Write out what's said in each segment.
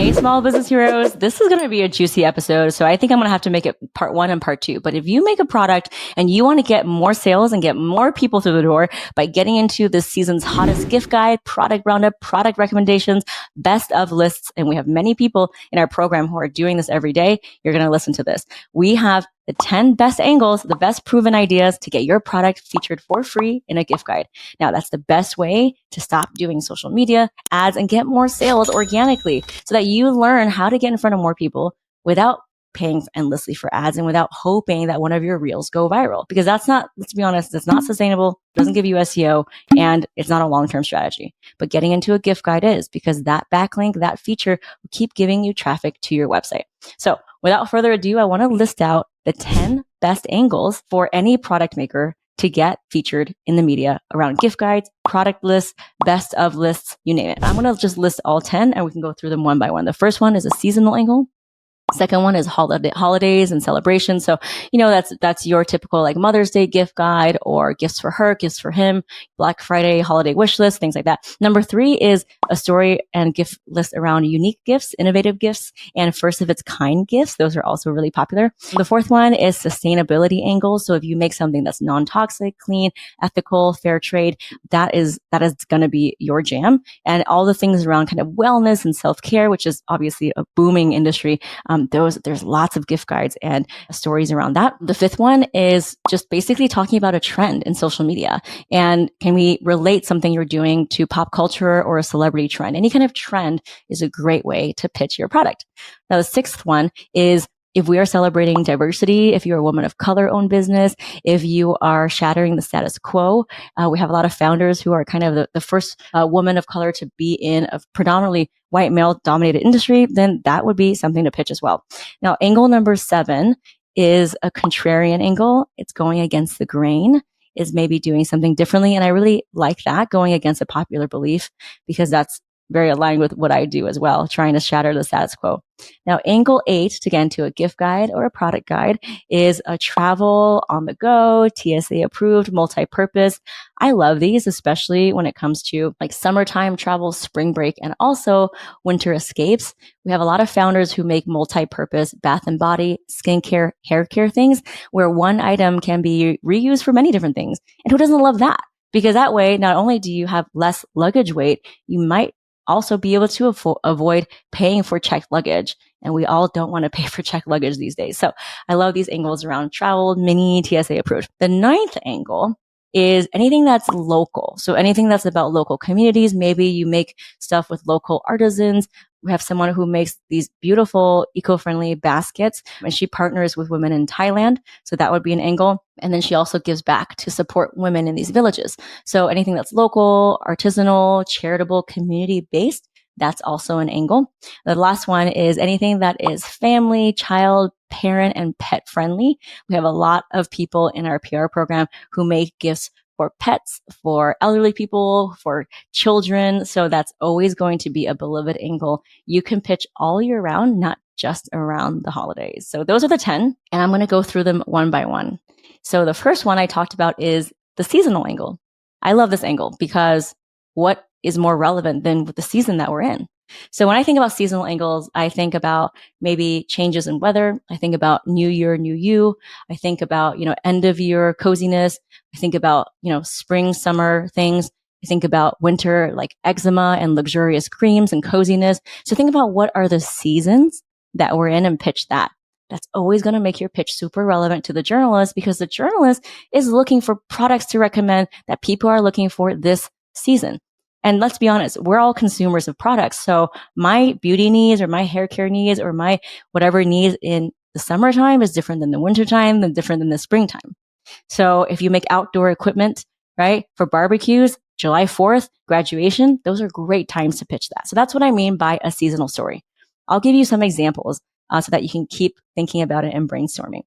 Hey, small business heroes. This is going to be a juicy episode. So I think I'm going to have to make it part 1 and part 2. But if you make a product and you want to get more sales and get more people through the door by getting into this season's hottest gift guide, product roundup, product recommendations, best of lists, and we have many people in our program who are doing this every day, you're going to listen to this. We have the 10 best angles, the best proven ideas to get your product featured for free in a gift guide. Now, that's the best way to stop doing social media ads and get more sales organically so that you learn how to get in front of more people without paying endlessly for ads and without hoping that one of your reels go viral. Because that's not, let's be honest, that's not sustainable, doesn't give you SEO, and it's not a long-term strategy. But getting into a gift guide is, because that backlink, that feature will keep giving you traffic to your website. So without further ado, I want to list out the 10 best angles for any product maker to get featured in the media around gift guides, product lists, best of lists, you name it. I'm going to just list all 10 and we can go through them one by one. The first one is a seasonal angle. Second one is holidays and celebrations. So, that's your typical like Mother's Day gift guide or gifts for her, gifts for him, Black Friday, holiday wish list, things like that. Number 3 is a story and gift list around unique gifts, innovative gifts, and first of its kind gifts. Those are also really popular. The fourth one is sustainability angles. So if you make something that's non-toxic, clean, ethical, fair trade, that is going to be your jam. And all the things around kind of wellness and self-care, which is obviously a booming industry. There's lots of gift guides and stories around that. The fifth one is just basically talking about a trend in social media. And can we relate something you're doing to pop culture or a celebrity trend? Any kind of trend is a great way to pitch your product. Now, the sixth one is if we are celebrating diversity, if you're a woman of color owned business, if you are shattering the status quo, we have a lot of founders who are kind of the first woman of color to be in a predominantly white male dominated industry, then that would be something to pitch as well. Now, angle number 7 is a contrarian angle. It's going against the grain, is maybe doing something differently. And I really like that, going against a popular belief, because that's very aligned with what I do as well, trying to shatter the status quo. Now, angle 8, to get into a gift guide or a product guide, is a travel on the go, TSA approved, multi-purpose. I love these, especially when it comes to like summertime travel, spring break, and also winter escapes. We have a lot of founders who make multi-purpose bath and body, skincare, hair care things, where one item can be reused for many different things. And who doesn't love that? Because that way, not only do you have less luggage weight, you might also be able to avoid paying for checked luggage. And we all don't want to pay for checked luggage these days. So I love these angles around travel, mini, TSA approved. The 9th angle is anything that's local. So anything that's about local communities. Maybe you make stuff with local artisans. We have someone who makes these beautiful eco-friendly baskets, and she partners with women in Thailand. So that would be an angle. And then she also gives back to support women in these villages. So anything that's local, artisanal, charitable, community-based, that's also an angle. The last one is anything that is family, child, parent, and pet friendly. We have a lot of people in our PR program who make gifts for pets, for elderly people, for children. So that's always going to be a beloved angle you can pitch all year round, not just around the holidays. So those are the 10, and I'm going to go through them one by one. So the first one I talked about is the seasonal angle. I love this angle because what is more relevant than with the season that we're in? So when I think about seasonal angles, I think about maybe changes in weather. I think about new year, new you. I think about, end of year coziness. I think about, spring, summer things. I think about winter, like eczema and luxurious creams and coziness. So think about what are the seasons that we're in and pitch that. That's always going to make your pitch super relevant to the journalist, because the journalist is looking for products to recommend that people are looking for this season. And let's be honest, we're all consumers of products. So my beauty needs or my hair care needs or my whatever needs in the summertime is different than the wintertime, than different than the springtime. So if you make outdoor equipment, right, for barbecues, July 4th, graduation, those are great times to pitch that. So that's what I mean by a seasonal story. I'll give you some examples so that you can keep thinking about it and brainstorming.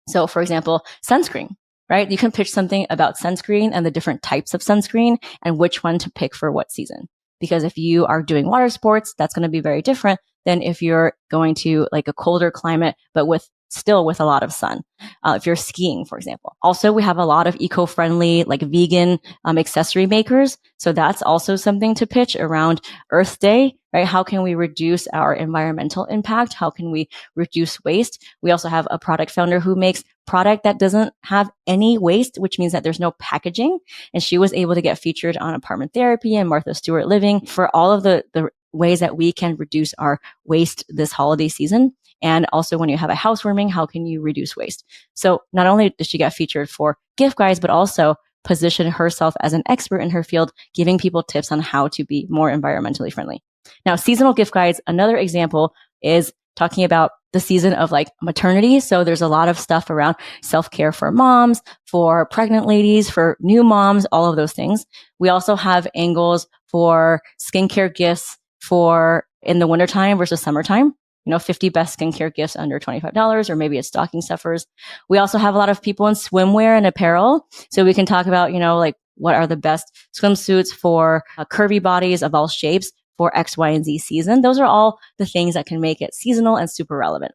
So for example, sunscreen. Right? You can pitch something about sunscreen and the different types of sunscreen and which one to pick for what season. Because if you are doing water sports, that's going to be very different than if you're going to like a colder climate, but with still with a lot of sun. If you're skiing, for example. Also, we have a lot of eco-friendly, like vegan accessory makers. So that's also something to pitch around Earth Day, right? How can we reduce our environmental impact? How can we reduce waste? We also have a product founder who makes product that doesn't have any waste, which means that there's no packaging. And she was able to get featured on Apartment Therapy and Martha Stewart Living for all of the ways that we can reduce our waste this holiday season. And also when you have a housewarming, how can you reduce waste? So not only did she get featured for gift guides, but also position herself as an expert in her field, giving people tips on how to be more environmentally friendly. Now, seasonal gift guides, another example is talking about the season of like maternity. So there's a lot of stuff around self-care for moms, for pregnant ladies, for new moms, all of those things. We also have angles for skincare gifts for in the wintertime versus summertime. 50 best skincare gifts under $25, or maybe it's stocking stuffers. We also have a lot of people in swimwear and apparel. So we can talk about, like what are the best swimsuits for curvy bodies of all shapes for X, Y, and Z season. Those are all the things that can make it seasonal and super relevant.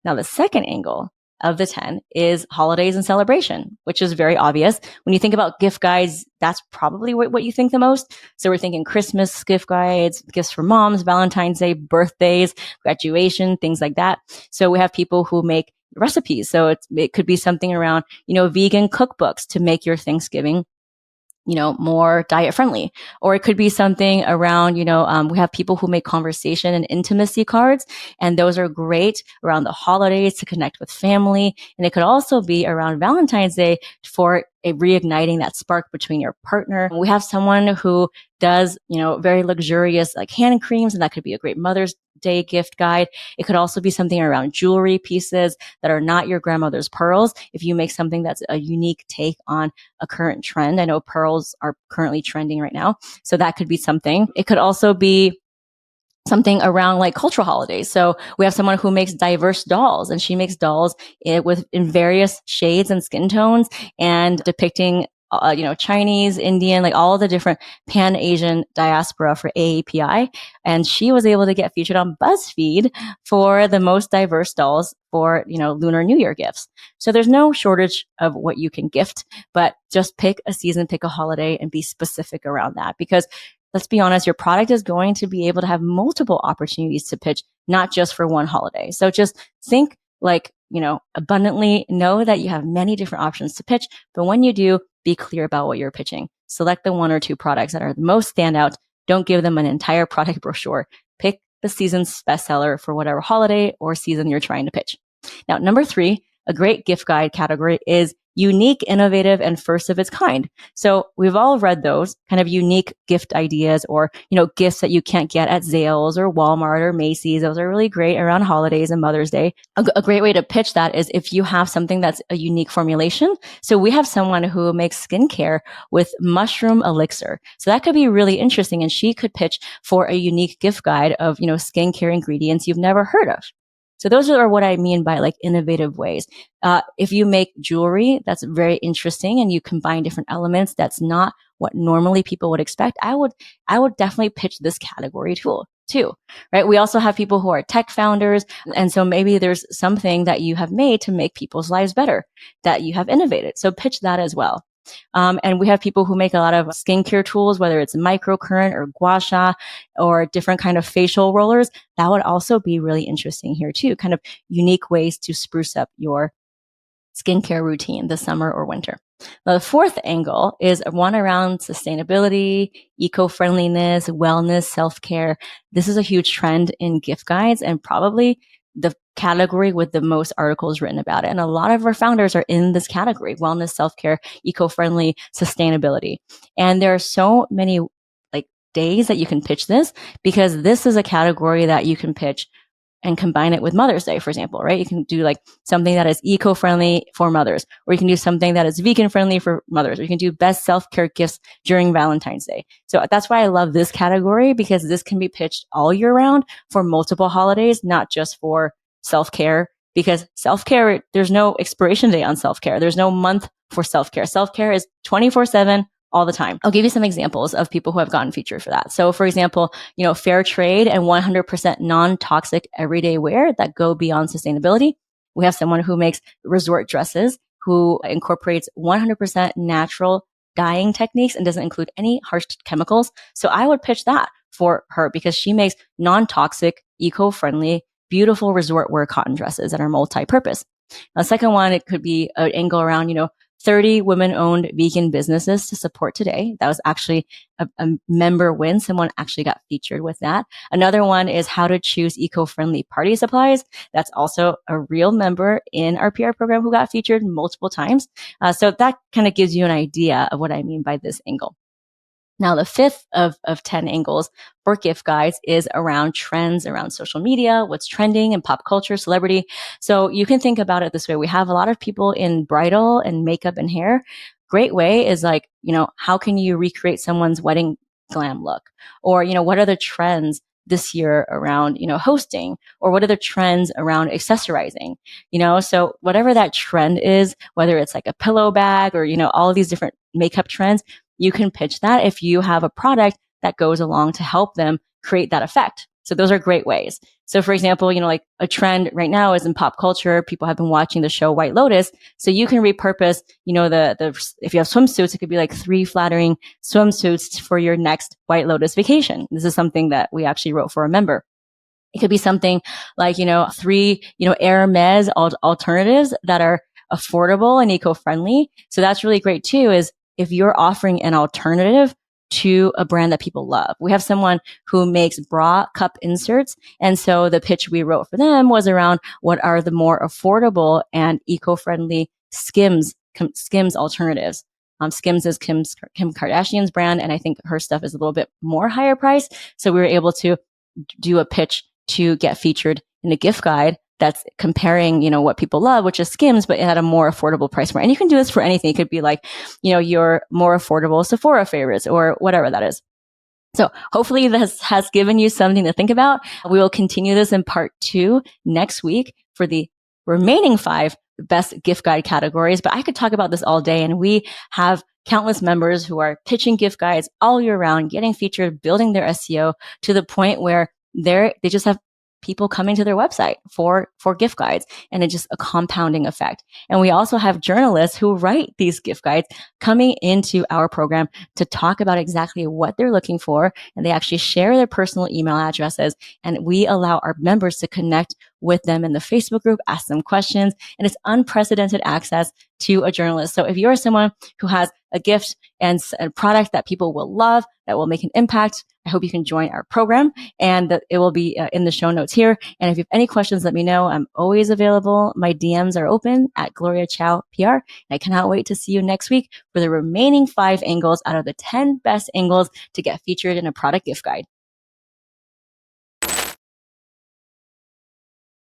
Now, the second angle of the 10 is holidays and celebration, which is very obvious. When you think about gift guides, that's probably what you think the most. So we're thinking Christmas gift guides, gifts for moms, Valentine's Day, birthdays, graduation, things like that. So we have people who make recipes. So it could be something around, vegan cookbooks to make your Thanksgiving more diet friendly. Or it could be something around, we have people who make conversation and intimacy cards, and those are great around the holidays to connect with family. And it could also be around Valentine's Day for reigniting that spark between your partner. We have someone who does, very luxurious like hand creams, and that could be a great Mother's Day gift guide. It could also be something around jewelry pieces that are not your grandmother's pearls. If you make something that's a unique take on a current trend, I know pearls are currently trending right now. So that could be something. It could also be something around like cultural holidays. So we have someone who makes diverse dolls, and she makes dolls in various shades and skin tones and depicting Chinese, Indian, like all the different Pan-Asian diaspora for AAPI. And she was able to get featured on BuzzFeed for the most diverse dolls for, Lunar New Year gifts. So there's no shortage of what you can gift, but just pick a season, pick a holiday, and be specific around that. Because let's be honest, your product is going to be able to have multiple opportunities to pitch, not just for one holiday. So just think like, abundantly, know that you have many different options to pitch, but when you do, be clear about what you're pitching. Select the one or two products that are the most standout. Don't give them an entire product brochure. Pick the season's bestseller for whatever holiday or season you're trying to pitch. Now, number 3, a great gift guide category is unique, innovative, and first of its kind. So we've all read those kind of unique gift ideas or, gifts that you can't get at Zales or Walmart or Macy's. Those are really great around holidays and Mother's Day. A great way to pitch that is if you have something that's a unique formulation. So we have someone who makes skincare with mushroom elixir. So that could be really interesting. And she could pitch for a unique gift guide of, skincare ingredients you've never heard of. So those are what I mean by like innovative ways. If you make jewelry, that's very interesting, and you combine different elements. That's not what normally people would expect. I would definitely pitch this category too, right? We also have people who are tech founders. And so maybe there's something that you have made to make people's lives better that you have innovated. So pitch that as well. And we have people who make a lot of skincare tools, whether it's microcurrent or gua sha or different kind of facial rollers. That would also be really interesting here too, kind of unique ways to spruce up your skincare routine this summer or winter. Now, the fourth angle is one around sustainability, eco-friendliness, wellness, self-care. This is a huge trend in gift guides and probably the category with the most articles written about it. And a lot of our founders are in this category: wellness, self-care, eco-friendly, sustainability. And there are so many like days that you can pitch this, because this is a category that you can pitch and combine it with Mother's Day, for example, right? You can do like something that is eco-friendly for mothers, or you can do something that is vegan-friendly for mothers, or you can do best self-care gifts during Valentine's Day. So that's why I love this category, because this can be pitched all year round for multiple holidays, not just for self-care, because self-care, there's no expiration date on self-care. There's no month for self-care. Self-care is 24/7, all the time. I'll give you some examples of people who have gotten featured for that. So for example, fair trade and 100% non-toxic everyday wear that go beyond sustainability. We have someone who makes resort dresses, who incorporates 100% natural dyeing techniques and doesn't include any harsh chemicals. So I would pitch that for her because she makes non-toxic, eco-friendly, beautiful resort wear cotton dresses that are multi-purpose. The second one, it could be an angle around, 30 women-owned vegan businesses to support today. That was actually a member win. Someone actually got featured with that. Another one is how to choose eco-friendly party supplies. That's also a real member in our PR program who got featured multiple times. So that kind of gives you an idea of what I mean by this angle. Now, the fifth of 10 angles for gift guides is around trends around social media, what's trending in pop culture, celebrity. So you can think about it this way. We have a lot of people in bridal and makeup and hair. Great way is like, how can you recreate someone's wedding glam look? Or, what are the trends this year around, hosting? Or what are the trends around accessorizing? So whatever that trend is, whether it's like a pillow bag or, all of these different makeup trends, you can pitch that if you have a product that goes along to help them create that effect. So those are great ways. So for example, like a trend right now is in pop culture. People have been watching the show White Lotus. So you can repurpose, if you have swimsuits, it could be like 3 flattering swimsuits for your next White Lotus vacation. This is something that we actually wrote for a member. It could be something like, 3, Hermes alternatives that are affordable and eco-friendly. So that's really great too, is if you're offering an alternative to a brand that people love. We have someone who makes bra cup inserts. And so the pitch we wrote for them was around what are the more affordable and eco-friendly Skims alternatives. Skims is Kim Kardashian's brand. And I think her stuff is a little bit more higher price. So we were able to do a pitch to get featured in a gift guide that's comparing, what people love, which is Skims, but at a more affordable price point. And you can do this for anything. It could be like, your more affordable Sephora favorites or whatever that is. So hopefully this has given you something to think about. We will continue this in part 2 next week for the remaining 5 best gift guide categories. But I could talk about this all day, and we have countless members who are pitching gift guides all year round, getting featured, building their SEO to the point where they just have people coming to their website for gift guides, and it's just a compounding effect. And we also have journalists who write these gift guides coming into our program to talk about exactly what they're looking for. And they actually share their personal email addresses, and we allow our members to connect with them in the Facebook group, ask them questions, and it's unprecedented access to a journalist. So if you're someone who has a gift and a product that people will love, that will make an impact, I hope you can join our program, and that it will be in the show notes here. And if you have any questions, let me know. I'm always available. My DMs are open at Gloria Chow PR. And I cannot wait to see you next week for the remaining 5 angles out of the 10 best angles to get featured in a product gift guide.